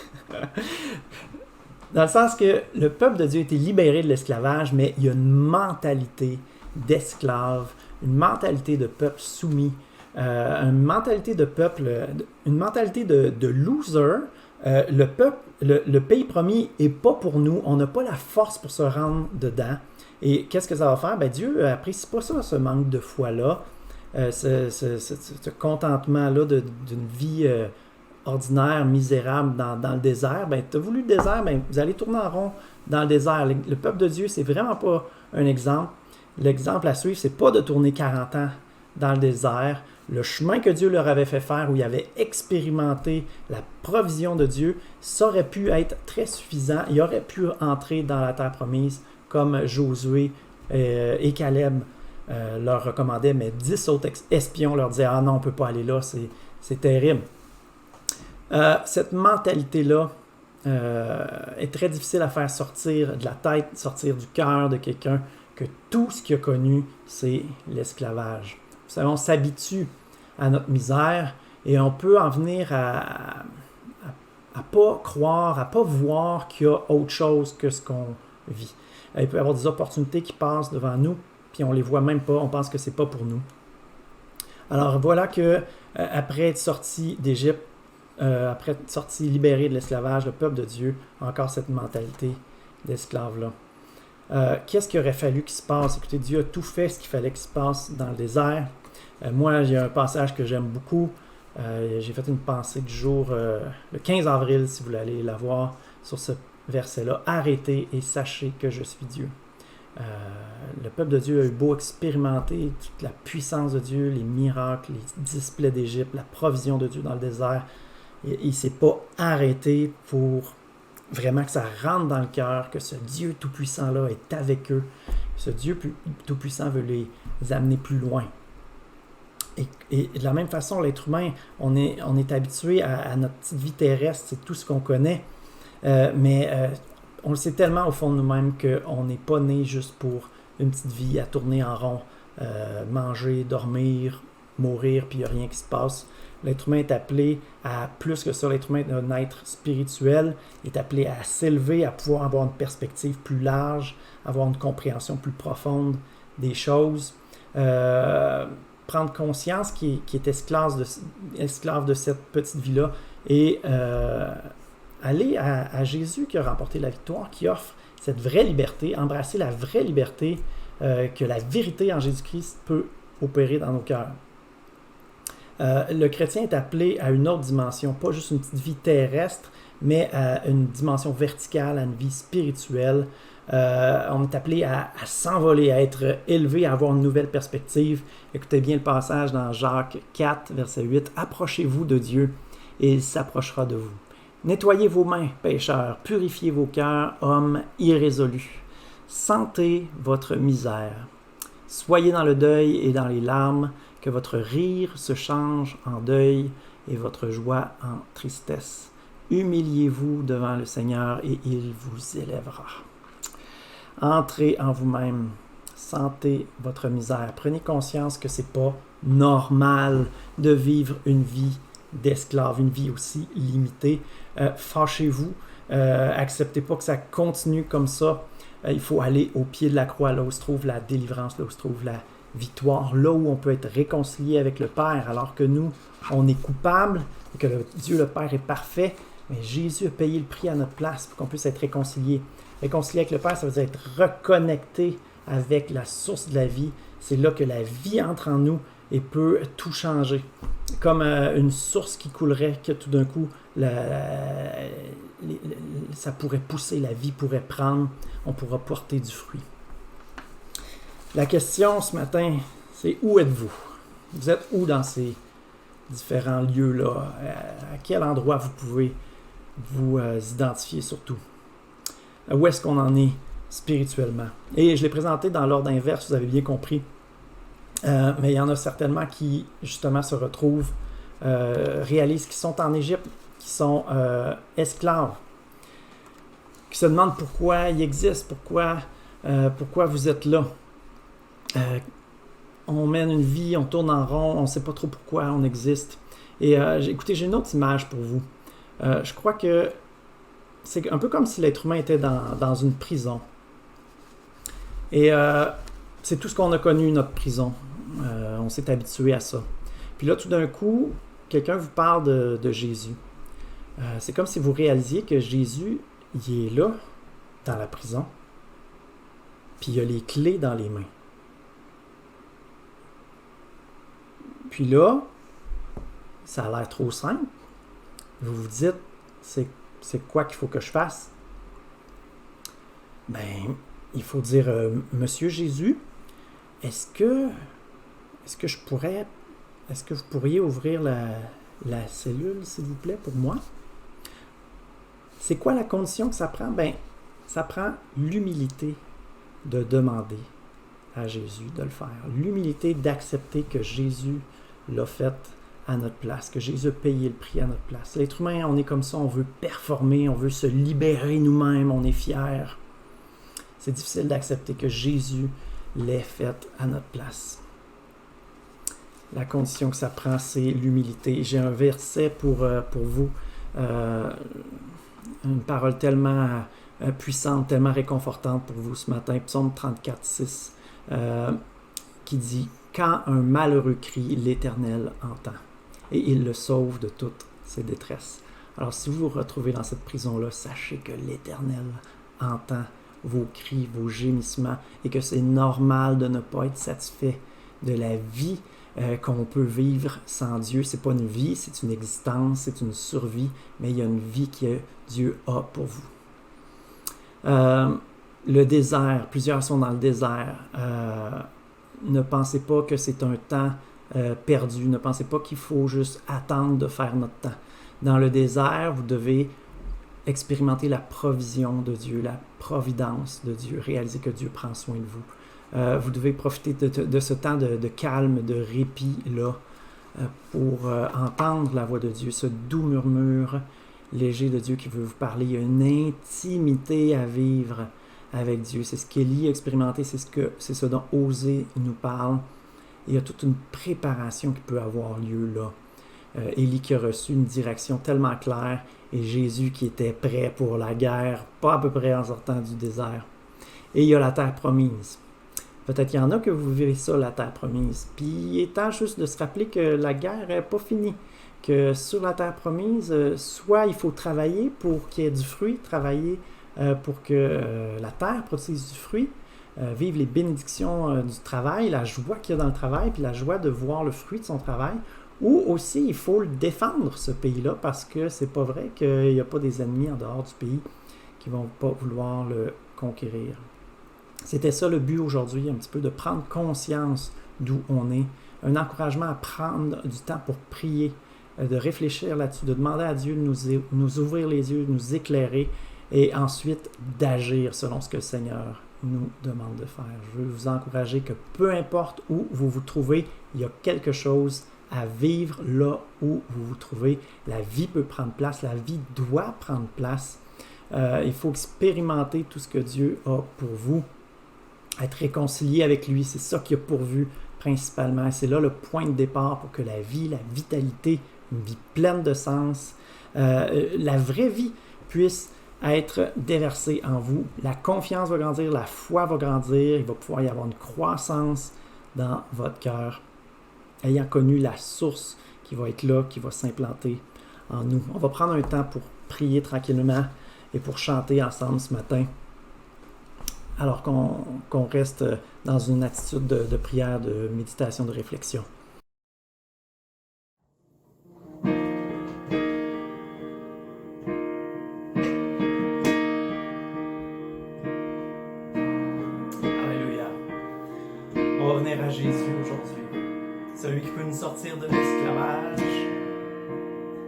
Dans le sens que le peuple de Dieu a été libéré de l'esclavage, mais il y a une mentalité d'esclave, une mentalité de peuple soumis, une mentalité de peuple, une mentalité de loser. Le pays promis n'est pas pour nous, on n'a pas la force pour se rendre dedans. Et qu'est-ce que ça va faire? Dieu n'apprécie pas ça, ce manque de foi-là. Ce contentement-là d'une vie ordinaire, misérable dans le désert, ben, tu as voulu le désert, ben, vous allez tourner en rond dans le désert. Le peuple de Dieu, c'est vraiment pas un exemple. L'exemple à suivre, c'est pas de tourner 40 ans dans le désert. Le chemin que Dieu leur avait fait faire, où ils avaient expérimenté la provision de Dieu, ça aurait pu être très suffisant. Ils auraient pu entrer dans la terre promise, comme Josué et Caleb leur recommandaient, mais 10 autres espions leur disaient « Ah non, on ne peut pas aller là, c'est terrible. » Cette mentalité-là est très difficile à faire sortir de la tête, sortir du cœur de quelqu'un que tout ce qu'il a connu, c'est l'esclavage. Vous savez, on s'habitue à notre misère et on peut en venir à pas croire, à pas voir qu'il y a autre chose que ce qu'on vit. Il peut y avoir des opportunités qui passent devant nous, puis on les voit même pas, on pense que c'est pas pour nous. Alors voilà que après être sorti d'Égypte, après être sorti libéré de l'esclavage, le peuple de Dieu a encore cette mentalité d'esclave-là. Qu'est-ce qu'il aurait fallu qu'il se passe? Écoutez, Dieu a tout fait ce qu'il fallait qu'il se passe dans le désert. Moi, il y a un passage que j'aime beaucoup. J'ai fait une pensée du jour, le 15 avril, si vous voulez aller la voir, sur ce verset-là. « Arrêtez et sachez que je suis Dieu. » Le peuple de Dieu a eu beau expérimenter toute la puissance de Dieu, les miracles, les 10 plaies d'Égypte, la provision de Dieu dans le désert. Il ne s'est pas arrêté pour vraiment que ça rentre dans le cœur, que ce Dieu Tout-Puissant-là est avec eux. Ce Dieu Tout-Puissant veut les amener plus loin. Et de la même façon, l'être humain, on est habitué à notre petite vie terrestre, c'est tout ce qu'on connaît. Mais on le sait tellement au fond de nous-mêmes qu'on n'est pas né juste pour une petite vie à tourner en rond, manger, dormir, mourir, puis il n'y a rien qui se passe. L'être humain est appelé à plus que ça. L'être humain est un être spirituel, est appelé à s'élever, à pouvoir avoir une perspective plus large, avoir une compréhension plus profonde des choses. Prendre conscience qu'il est esclave de cette petite vie-là et aller à Jésus qui a remporté la victoire, qui offre cette vraie liberté, embrasser la vraie liberté que la vérité en Jésus-Christ peut opérer dans nos cœurs. Le chrétien est appelé à une autre dimension, pas juste une petite vie terrestre, mais à une dimension verticale, à une vie spirituelle. On est appelé à s'envoler, à être élevé, à avoir une nouvelle perspective. Écoutez bien le passage dans Jacques 4, verset 8. « Approchez-vous de Dieu, et il s'approchera de vous. Nettoyez vos mains, pécheurs, purifiez vos cœurs, hommes irrésolus. Sentez votre misère. Soyez dans le deuil et dans les larmes, que votre rire se change en deuil et votre joie en tristesse. Humiliez-vous devant le Seigneur et il vous élèvera. » Entrez en vous-même, sentez votre misère. Prenez conscience que c'est pas normal de vivre une vie d'esclave, une vie aussi limitée. Fâchez-vous, acceptez pas que ça continue comme ça. Il faut aller au pied de la croix, là où se trouve la délivrance, là où se trouve la victoire, là où on peut être réconcilié avec le Père, alors que nous, on est coupable, et que Dieu le Père est parfait, mais Jésus a payé le prix à notre place pour qu'on puisse être réconcilié. Réconcilié avec le Père, ça veut dire être reconnecté avec la source de la vie. C'est là que la vie entre en nous et peut tout changer. Comme une source qui coulerait, que tout d'un coup, ça pourrait pousser, la vie pourrait prendre, on pourra porter du fruit. La question ce matin, c'est où êtes-vous? Vous êtes où dans ces différents lieux-là? À quel endroit vous pouvez vous identifier surtout? Où est-ce qu'on en est spirituellement? Et je l'ai présenté dans l'ordre inverse, vous avez bien compris. Mais il y en a certainement qui, justement, se retrouvent, réalisent qu'ils sont en Égypte, qui sont esclaves, qui se demandent pourquoi ils existent, pourquoi vous êtes là. On mène une vie, on tourne en rond, on ne sait pas trop pourquoi on existe. Et écoutez, j'ai une autre image pour vous. Je crois que c'est un peu comme si l'être humain était dans une prison. Et c'est tout ce qu'on a connu, notre prison. On s'est habitué à ça. Puis là, tout d'un coup, quelqu'un vous parle de Jésus. C'est comme si vous réalisiez que Jésus, il est là, dans la prison, puis il a les clés dans les mains. Puis là, ça a l'air trop simple. vous vous dites, c'est quoi qu'il faut que je fasse? Ben, il faut dire, Monsieur Jésus, est-ce que vous pourriez ouvrir la cellule, s'il vous plaît, pour moi? C'est quoi la condition que ça prend? Ben, ça prend l'humilité de demander à Jésus de le faire. L'humilité d'accepter que Jésus l'a fait à notre place, que Jésus a payé le prix à notre place. L'être humain, on est comme ça, on veut performer, on veut se libérer nous-mêmes, on est fiers. C'est difficile d'accepter que Jésus l'ait fait à notre place. La condition que ça prend, c'est l'humilité. J'ai un verset pour vous, une parole tellement puissante, tellement réconfortante pour vous ce matin, Psaume 34, 6, qui dit « Quand un malheureux crie, l'Éternel entend, et il le sauve de toutes ses détresses. » Alors, si vous vous retrouvez dans cette prison-là, sachez que l'Éternel entend vos cris, vos gémissements, et que c'est normal de ne pas être satisfait de la vie qu'on peut vivre sans Dieu. C'est pas une vie, c'est une existence, c'est une survie, mais il y a une vie que Dieu a pour vous. Le désert, plusieurs sont dans le désert. Ne pensez pas que c'est un temps perdu. Ne pensez pas qu'il faut juste attendre de faire notre temps. Dans le désert, vous devez expérimenter la provision de Dieu, la providence de Dieu, réaliser que Dieu prend soin de vous. Vous devez profiter de ce temps de calme, de répit-là, pour entendre la voix de Dieu, ce doux murmure léger de Dieu qui veut vous parler. Il y a une intimité à vivre avec Dieu. C'est ce qu'Élie a expérimenté, c'est ce dont Osée nous parle. Il y a toute une préparation qui peut avoir lieu là. Élie qui a reçu une direction tellement claire et Jésus qui était prêt pour la guerre, pas à peu près en sortant du désert. Et il y a la terre promise. Peut-être qu'il y en a que vous vivez ça, la terre promise. Puis il est temps juste de se rappeler que la guerre n'est pas finie. Que sur la terre promise, soit il faut travailler pour qu'il y ait du fruit, travailler pour que la terre produise du fruit, vivre les bénédictions du travail, la joie qu'il y a dans le travail, puis la joie de voir le fruit de son travail. Ou aussi, il faut le défendre, ce pays-là, parce que c'est pas vrai qu'il n'y a pas des ennemis en dehors du pays qui vont pas vouloir le conquérir. C'était ça le but aujourd'hui, un petit peu de prendre conscience d'où on est. Un encouragement à prendre du temps pour prier, de réfléchir là-dessus, de demander à Dieu de nous ouvrir les yeux, de nous éclairer et ensuite d'agir selon ce que le Seigneur nous demande de faire. Je veux vous encourager que peu importe où vous vous trouvez, il y a quelque chose à vivre là où vous vous trouvez. La vie peut prendre place, la vie doit prendre place. Il faut expérimenter tout ce que Dieu a pour vous, être réconcilié avec lui, c'est ça qu'il a pourvu principalement. C'est là le point de départ pour que la vie, la vitalité, une vie pleine de sens, la vraie vie puisse être déversée en vous. La confiance va grandir, la foi va grandir, il va pouvoir y avoir une croissance dans votre cœur, ayant connu la source qui va être là, qui va s'implanter en nous. On va prendre un temps pour prier tranquillement et pour chanter ensemble ce matin, alors qu'on reste dans une attitude de prière, de méditation, de réflexion. Alléluia. On va venir à Jésus aujourd'hui. Celui qui peut nous sortir de l'esclavage,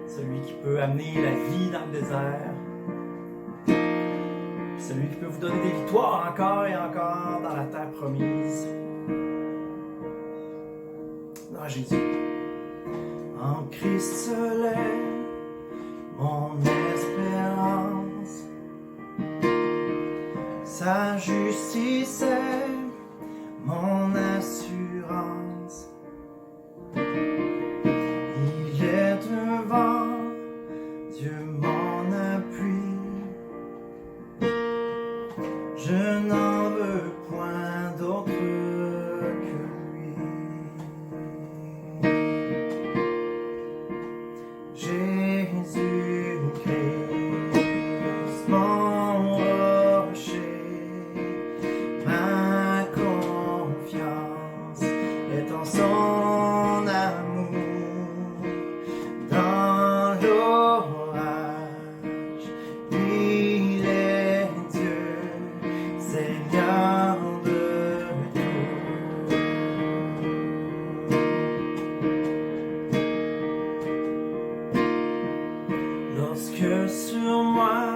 celui qui peut amener la vie dans le désert, celui qui peut vous donner des victoires encore et encore dans la terre promise. Non, Jésus. En Christ seul est mon espérance, sa justice est mon assurance. Il est devant, Dieu mon appui. Je n'en veux point d'autre que lui. Jésus-Christ, mon rocher, ma confiance est en son amour. Dans l'eau Seigneur de tout. Lorsque sur moi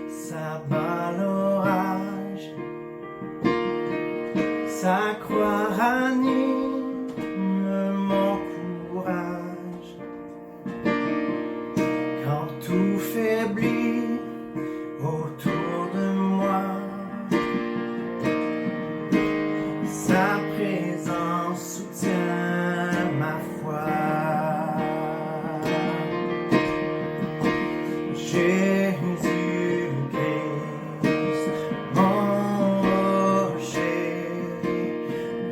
s'abat l'orage, sa croix ranime mon courage. Quand tout faiblit autour de moi, sa présence soutient ma foi. Jésus-Christ, mon rocher,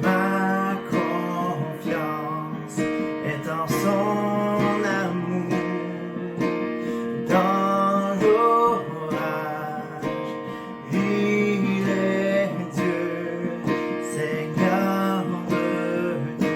ma confiance est en son amour. Dans l'orage, il est Dieu, Seigneur de tout.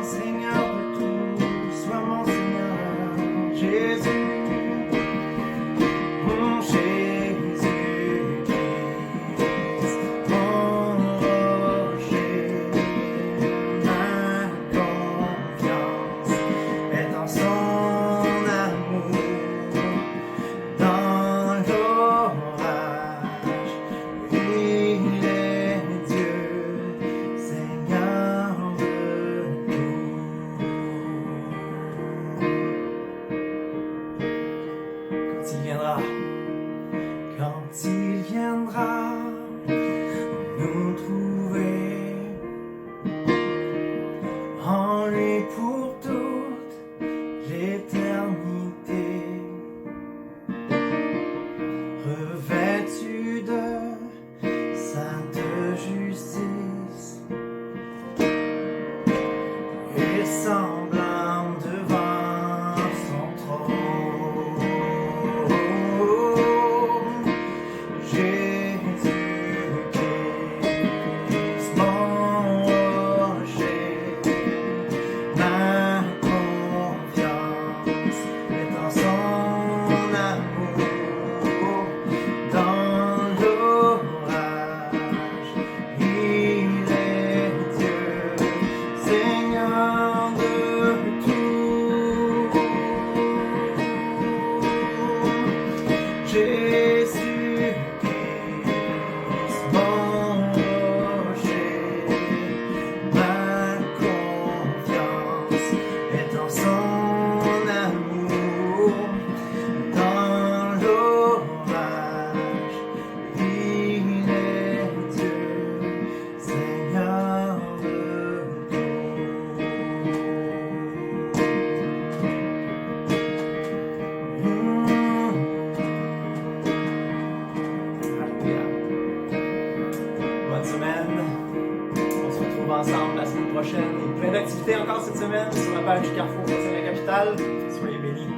Seigneur de tout, sois mon Seigneur, Jésus, mon Jésus-Christ, mon rocher, ma confiance est en son amour. Dans l'orage, il est Dieu, Seigneur de tout. Quand il viendra nous trouver en lui pour toute l'éternité, revêtu de sainte justice et semblant devant son trône. Jésus-Christ, mon rocher, ma confiance est en son amour. Dans l'orage, il est Dieu, Seigneur de tout. Jésus-Christ, mon rocher, ma confiance est en son amour. Dans l'orage, il est Dieu, Seigneur de Alléluia. Bonne semaine. On se retrouve ensemble la semaine prochaine. Et plein d'activités encore cette semaine sur la page du Carrefour Chrétien de la Capitale. Soyez bénis.